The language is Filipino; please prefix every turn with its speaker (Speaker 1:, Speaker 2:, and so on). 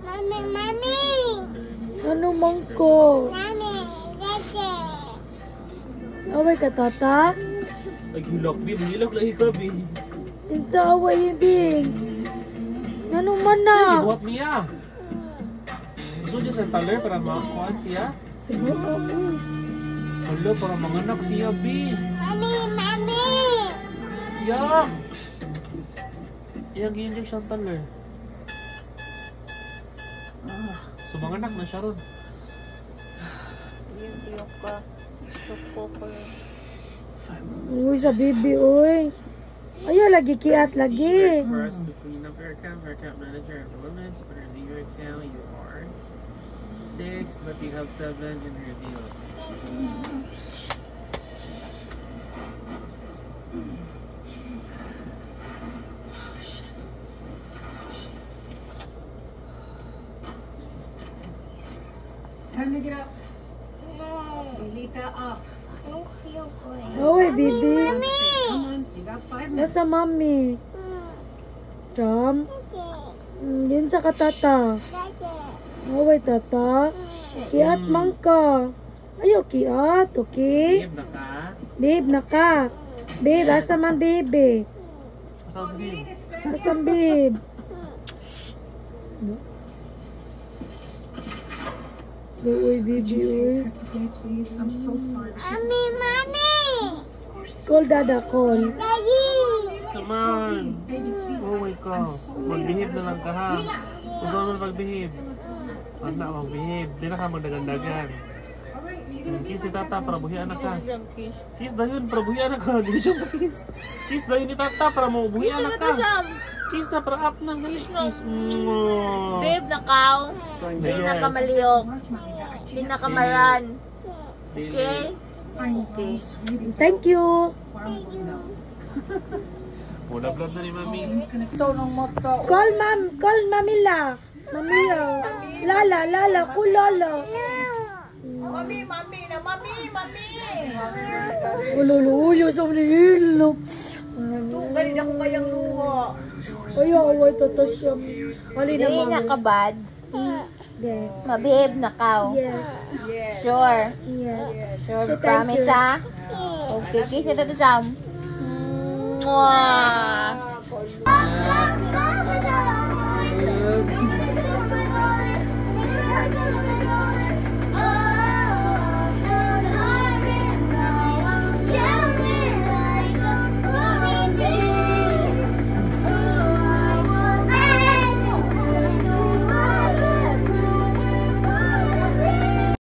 Speaker 1: Mami, mami.
Speaker 2: Ano man ko?
Speaker 1: Mami, dede.
Speaker 2: Away ka, tata?
Speaker 3: Ay, hilak, Bi. Hilak lang ikaw, Bi.
Speaker 2: Insa away, Bing. Ano man na?
Speaker 3: Ibuhat niya. Gusto niya sa taler para makakuhaan siya?
Speaker 2: Sige ako.
Speaker 3: Hala, para manganak siya, Bi.
Speaker 1: Mami, mami.
Speaker 3: Yak! Iyang gi-inject siyang taler. So, manganak na siya ron.
Speaker 4: Yung ka. Suko ko.
Speaker 2: Uy, sa bibi, uy. Ayaw, lagi kiat, lagi.
Speaker 3: For us to clean up your account, for account manager of the limits, but in your account, you are 6, but you have 7 in your deal.
Speaker 5: Time to get up.
Speaker 1: No.
Speaker 5: Lita up.
Speaker 1: Ayoko
Speaker 2: Uy, bibi.
Speaker 5: Come on, you got 5 minutes.
Speaker 2: Nasa mami. Jam.
Speaker 1: Dede.
Speaker 2: Din sa katata.
Speaker 1: Dede.
Speaker 2: Away, tata. Kiat man ka. Ayaw, kiat, okay?
Speaker 3: Babe, naka?
Speaker 2: Babe, naka. Babe, asa man, babe?
Speaker 3: Asan, babe?
Speaker 2: Asan, babe? Uy, baby, uy.
Speaker 5: Today, please. I'm so sorry.
Speaker 1: Mami, mami.
Speaker 2: Call dada, call.
Speaker 1: Daddy.
Speaker 3: Come on! Oh my God. Mag-behave na lang ka, ha? Kung saan mo mag-behave? Wag na, mag-behave. Di na ka magdagan-dagan. Kiss si tata, para buhian na ka. Kiss dayon, para buhian na ka. Dili siya kiss. Kiss dayon ni tata, para buhian na ka. Kiss na, para up na. Kiss.
Speaker 4: Babe, nakaw. Hindi na ka maliyok. Hindi na ka maran. Okay? Okay.
Speaker 2: Thank you.
Speaker 3: Mula blood na ni mami.
Speaker 2: Call Mamila. Mamila. Lala, kulala.
Speaker 5: Mami, mami, na mami, mami.
Speaker 2: Ululuyo sa manihilop.
Speaker 5: Ganun ako kayang luha.
Speaker 2: Ayaw, away, tata siya. Hali na,
Speaker 4: Hindi na
Speaker 2: mami.
Speaker 4: ka bad.
Speaker 2: Yeah.
Speaker 4: Mabihave na ka.
Speaker 2: Yes.
Speaker 4: Sure.
Speaker 2: Yes.
Speaker 4: Sure,
Speaker 2: So, thank
Speaker 4: promise
Speaker 2: you.
Speaker 4: ha? Okay, kiss na to Sam. Mwah!